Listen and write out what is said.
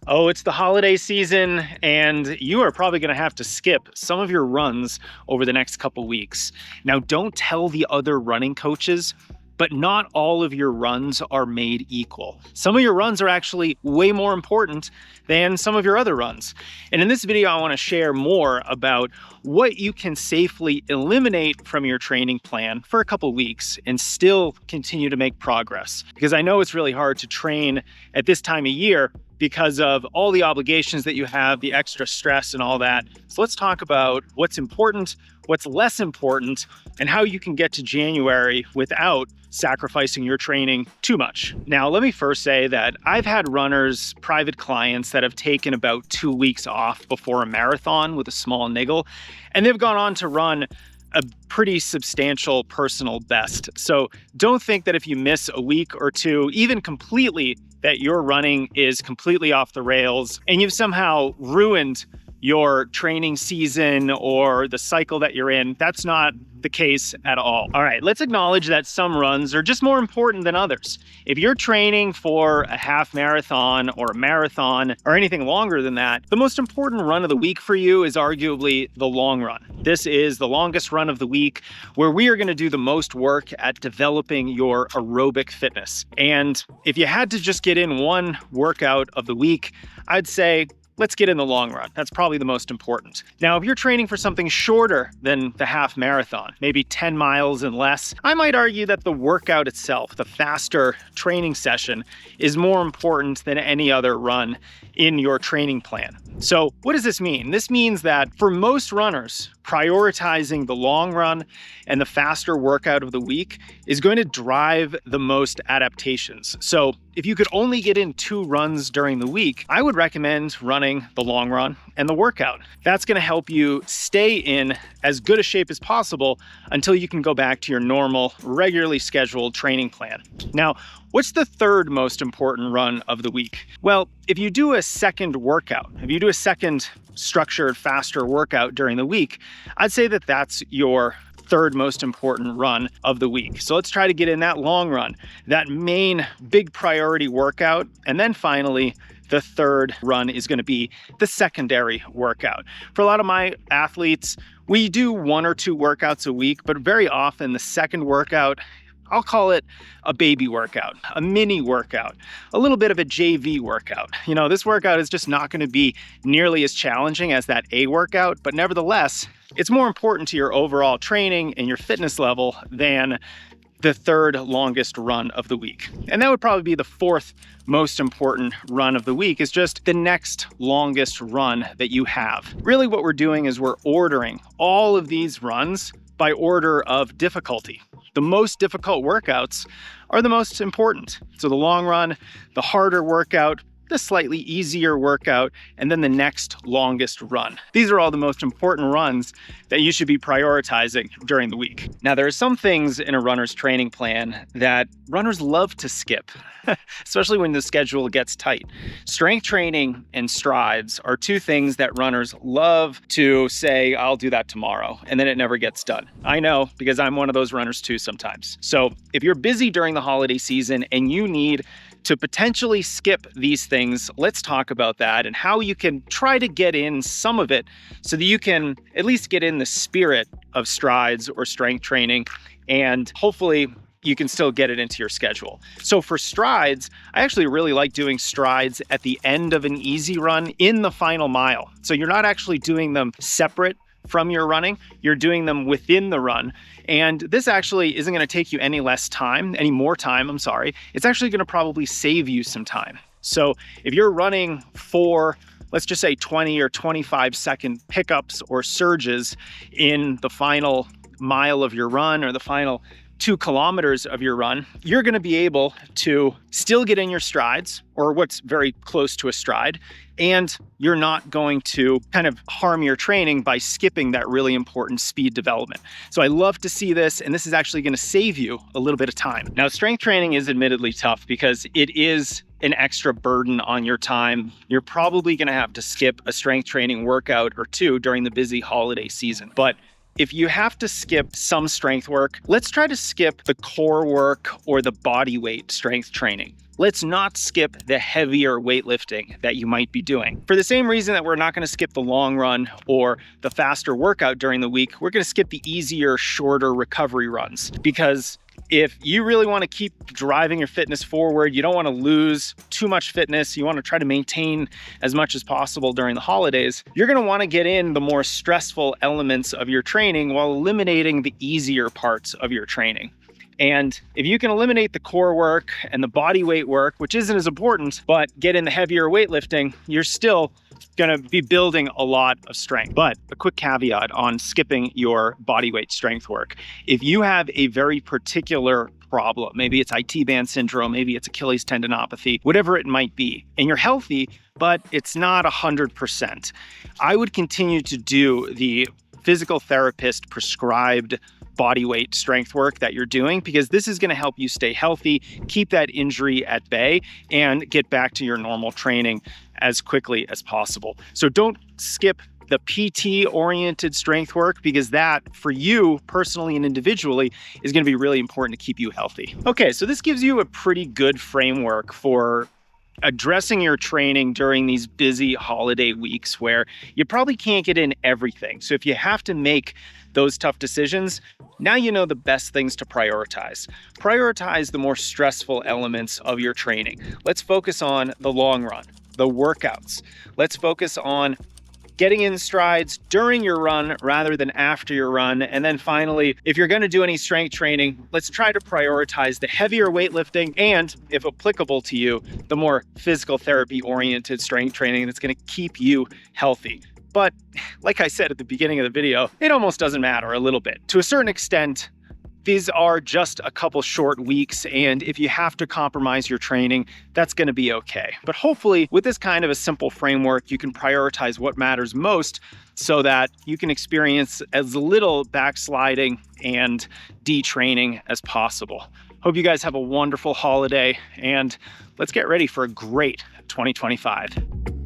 Oh, it's the holiday season, and you are probably going to have to skip some of your runs over the next couple weeks. Now, don't tell the other running coaches, but not all of your runs are made equal. Some of your runs are actually way more important than some of your other runs. And in this video, I want to share more about what you can safely eliminate from your training plan for a couple weeks and still continue to make progress. Because I know it's really hard to train at this time of year because of all the obligations that you have, the extra stress and all that. So let's talk about what's important, what's less important, and how you can get to January without sacrificing your training too much. Now, let me first say that I've had runners, private clients that have taken about 2 weeks off before a marathon with a small niggle, and they've gone on to run a pretty substantial personal best. So don't think that if you miss a week or two, even completely, that your running is completely off the rails and you've somehow ruined your training season or the cycle that you're in. That's not the case at all. All right, let's acknowledge that some runs are just more important than others. If you're training for a half marathon or a marathon or anything longer than that, the most important run of the week for you is arguably the long run. This is the longest run of the week where we are going to do the most work at developing your aerobic fitness. And if you had to just get in one workout of the week, I'd say let's get in the long run. That's probably the most important. Now, if you're training for something shorter than the half marathon, maybe 10 miles and less, I might argue that the workout itself, the faster training session, is more important than any other run in your training plan. So what does this mean? This means that for most runners, prioritizing the long run and the faster workout of the week is going to drive the most adaptations. So if you could only get in 2 runs during the week, I would recommend running the long run and the workout. That's going to help you stay in as good a shape as possible until you can go back to your normal, regularly scheduled training plan. Now, what's the third most important run of the week? Well, if you do a second workout, if you do a second structured, faster workout during the week, I'd say that that's your third most important run of the week. So let's try to get in that long run, that main big priority workout. And then finally, the third run is going to be the secondary workout. For a lot of my athletes, we do 1 or 2 workouts a week, but very often the second workout, I'll call it a baby workout, a mini workout, a little bit of a JV workout. You know, this workout is just not going to be nearly as challenging as that A workout, but nevertheless, it's more important to your overall training and your fitness level than the third longest run of the week. And that would probably be the fourth most important run of the week, is just the next longest run that you have. Really what we're doing is we're ordering all of these runs by order of difficulty. The most difficult workouts are the most important. So the long run, the harder workout, the slightly easier workout, and then the next longest run. These are all the most important runs that you should be prioritizing during the week. Now, there are some things in a runner's training plan that runners love to skip, especially when the schedule gets tight. Strength training and strides are 2 things that runners love to say, I'll do that tomorrow, and then it never gets done. I know, because I'm one of those runners too sometimes. So if you're busy during the holiday season and you need to potentially skip these things, let's talk about that and how you can try to get in some of it so that you can at least get in the spirit of strides or strength training, and hopefully you can still get it into your schedule. So for strides, I actually really like doing strides at the end of an easy run in the final mile. So you're not actually doing them separate from your running, you're doing them within the run. And this actually isn't going to take you any more time, It's actually going to probably save you some time. So if you're running for, let's just say 20 or 25 second pickups or surges in the final mile of your run or the final 2 kilometers of your run, you're going to be able to still get in your strides, or what's very close to a stride, and you're not going to kind of harm your training by skipping that really important speed development. So I love to see this, and this is actually going to save you a little bit of time. Now, strength training is admittedly tough because it is an extra burden on your time. You're probably going to have to skip a strength training workout or 2 during the busy holiday season. But if you have to skip some strength work, let's try to skip the core work or the body weight strength training. let's not skip the heavier weightlifting that you might be doing. For the same reason that we're not going to skip the long run or the faster workout during the week, we're going to skip the easier, shorter recovery runs. Because if you really want to keep driving your fitness forward, you don't want to lose too much fitness, you want to try to maintain as much as possible during the holidays, you're going to want to get in the more stressful elements of your training while eliminating the easier parts of your training. And if you can eliminate the core work and the body weight work, which isn't as important, but get in the heavier weightlifting, you're still going to be building a lot of strength. But a quick caveat on skipping your body weight strength work. If you have a very particular problem, maybe it's IT band syndrome, maybe it's Achilles tendinopathy, whatever it might be, and you're healthy, but it's not 100%, I would continue to do the physical therapist prescribed body weight strength work that you're doing, because this is going to help you stay healthy, keep that injury at bay, and get back to your normal training as quickly as possible. So don't skip the PT-oriented strength work, because that, for you personally and individually, is going to be really important to keep you healthy. Okay, so this gives you a pretty good framework for addressing your training during these busy holiday weeks where you probably can't get in everything. So if you have to make those tough decisions, now you know the best things to prioritize. Prioritize the more stressful elements of your training. Let's focus on the long run, the workouts. Let's focus on getting in strides during your run rather than after your run. And then finally, if you're going to do any strength training, let's try to prioritize the heavier weightlifting and, if applicable to you, the more physical therapy oriented strength training that's going to keep you healthy. But like I said at the beginning of the video, it almost doesn't matter a little bit. To a certain extent, these are just a couple short weeks, and if you have to compromise your training, that's going to be okay. But hopefully, with this kind of a simple framework, you can prioritize what matters most so that you can experience as little backsliding and detraining as possible. Hope you guys have a wonderful holiday, and let's get ready for a great 2025.